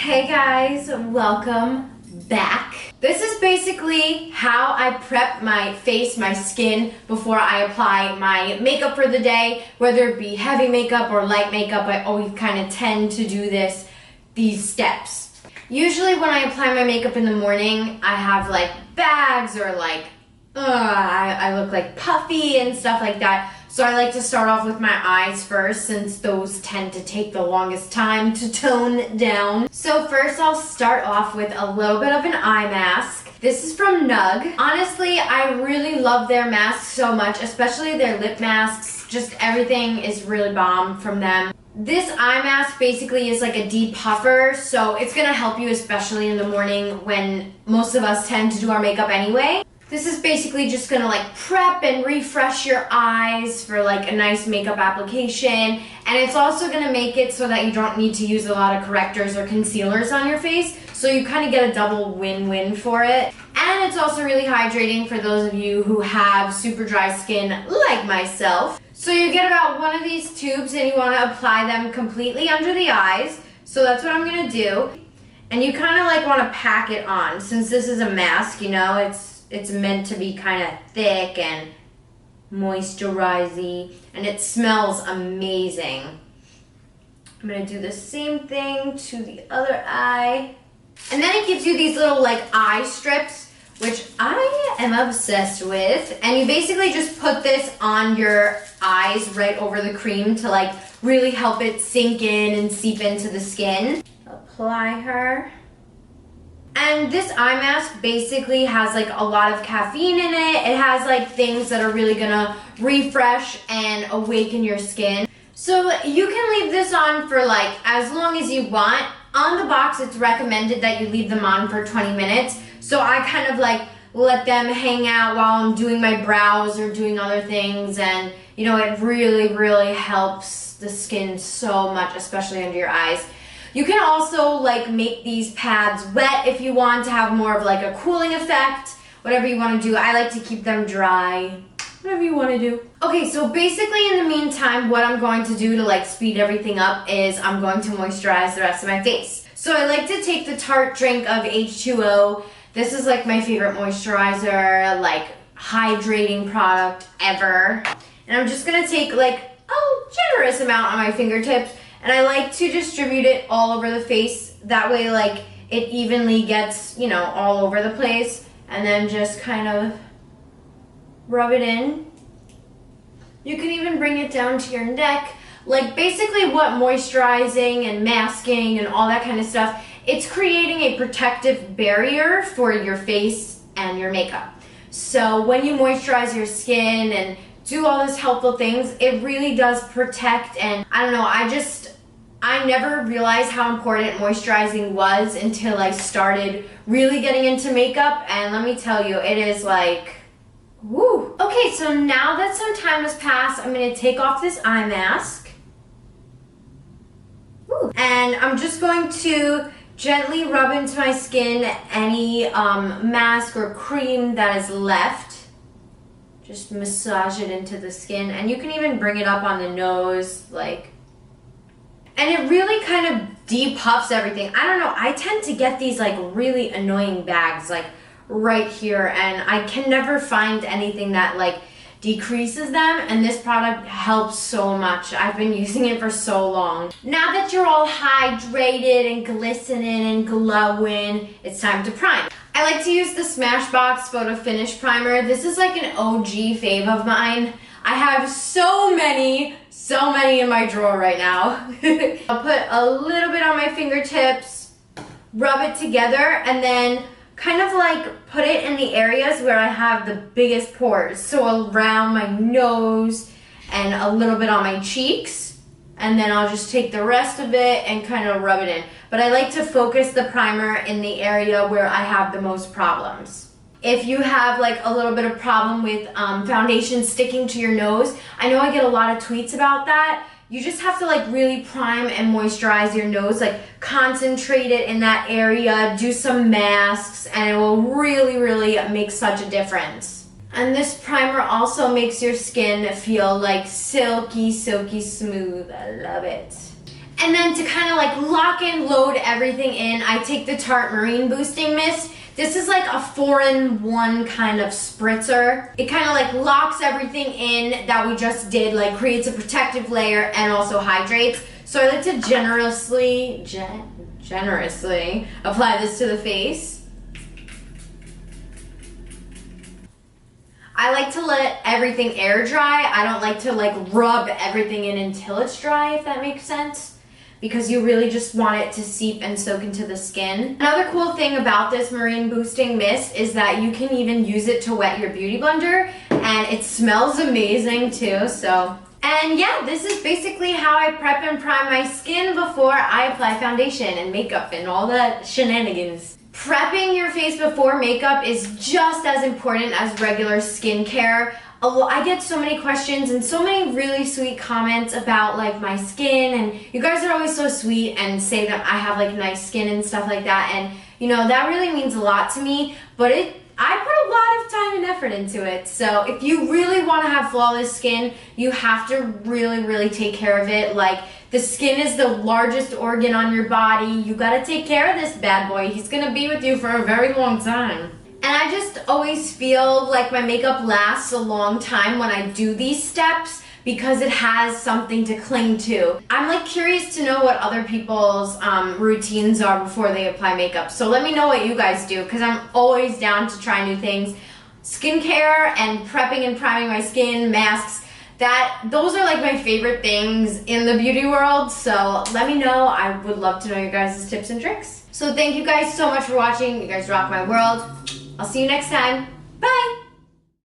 Hey guys, welcome back. This is basically how I prep my face, my skin, before I apply my makeup for the day. Whether it be heavy makeup or light makeup, I always kind of tend to do these steps. Usually when I apply my makeup in the morning, I have like bags or like, I look like puffy and stuff like that. So I like to start off with my eyes first, since those tend to take the longest time to tone down. So first I'll start off with a little bit of an eye mask. This is from NUG. Honestly, I really love their masks so much, especially their lip masks. Just everything is really bomb from them. This eye mask basically is like a depuffer, so it's gonna help you especially in the morning when most of us tend to do our makeup anyway. This is basically just gonna like prep and refresh your eyes for like a nice makeup application, and it's also gonna make it so that you don't need to use a lot of correctors or concealers on your face, so you kind of get a double win-win for it. And it's also really hydrating for those of you who have super dry skin like myself. So you get about one of these tubes and you wanna apply them completely under the eyes. So that's what I'm gonna do. And you kind of like wanna pack it on. Since this is a mask, you know, it's meant to be kind of thick and moisturizing, and it smells amazing. I'm gonna do the same thing to the other eye. And then it gives you these little like eye strips, which I am obsessed with. And you basically just put this on your eyes right over the cream to like really help it sink in and seep into the skin. Apply her. And this eye mask basically has like a lot of caffeine in it. It has like things that are really gonna refresh and awaken your skin. So you can leave this on for like as long as you want. On the box, it's recommended that you leave them on for 20 minutes. So I kind of like let them hang out while I'm doing my brows or doing other things. And you know, it really, really helps the skin so much, especially under your eyes. You can also like make these pads wet if you want to have more of like a cooling effect, whatever you want to do. I like to keep them dry, whatever you want to do. Okay, so basically in the meantime, what I'm going to do to like speed everything up is I'm going to moisturize the rest of my face. So I like to take the Tarte drink of H2O. This is like my favorite moisturizer, like hydrating product ever. And I'm just gonna take like a generous amount on my fingertips. And I like to distribute it all over the face. That way, like, it evenly gets, you know, all over the place. And then just kind of rub it in. You can even bring it down to your neck. Like, basically what moisturizing and masking and all that kind of stuff, it's creating a protective barrier for your face and your makeup. So when you moisturize your skin and do all those helpful things, it really does protect. And I don't know, I never realized how important moisturizing was until I started really getting into makeup, and let me tell you, it is like, woo. Okay, so now that some time has passed, I'm gonna take off this eye mask. Woo. And I'm just going to gently rub into my skin any mask or cream that is left. Just massage it into the skin, and you can even bring it up on the nose, like, and it really kind of depuffs everything. I don't know, I tend to get these like really annoying bags like right here, and I can never find anything that like decreases them, and this product helps so much. I've been using it for so long. Now that you're all hydrated and glistening and glowing, it's time to prime. I like to use the Smashbox Photo Finish Primer. This is like an OG fave of mine. I have so many in my drawer right now. I'll put a little bit on my fingertips, rub it together, and then kind of like put it in the areas where I have the biggest pores. So around my nose and a little bit on my cheeks. And then I'll just take the rest of it and kind of rub it in. But I like to focus the primer in the area where I have the most problems. If you have like a little bit of problem with foundation sticking to your nose, I know I get a lot of tweets about that. You just have to like really prime and moisturize your nose, like concentrate it in that area, do some masks, and it will really, really make such a difference. And this primer also makes your skin feel like silky, silky smooth. I love it. And then to kind of like lock and load everything in, I take the Tarte Marine Boosting Mist. This is like a 4-in-1 kind of spritzer. It kind of like locks everything in that we just did, like creates a protective layer and also hydrates. So I like to generously apply this to the face. I like to let everything air dry. I don't like to like rub everything in until it's dry, if that makes sense, because you really just want it to seep and soak into the skin. Another cool thing about this Marine Boosting Mist is that you can even use it to wet your beauty blender, and it smells amazing too, so. And yeah, this is basically how I prep and prime my skin before I apply foundation and makeup and all that shenanigans. Prepping your face before makeup is just as important as regular skincare. I get so many questions and so many really sweet comments about like my skin, and you guys are always so sweet and say that I have like nice skin and stuff like that, and you know that really means a lot to me, but I put a lot of time and effort into it. So if you really want to have flawless skin, you have to really take care of it. Like, the skin is the largest organ on your body. You gotta take care of this bad boy. He's gonna be with you for a very long time. And I just always feel like my makeup lasts a long time when I do these steps because it has something to cling to. I'm like curious to know what other people's routines are before they apply makeup. So let me know what you guys do, because I'm always down to try new things. Skincare and prepping and priming my skin, masks, those are like my favorite things in the beauty world. So let me know. I would love to know your guys' tips and tricks. So thank you guys so much for watching. You guys rock my world. I'll see you next time. Bye!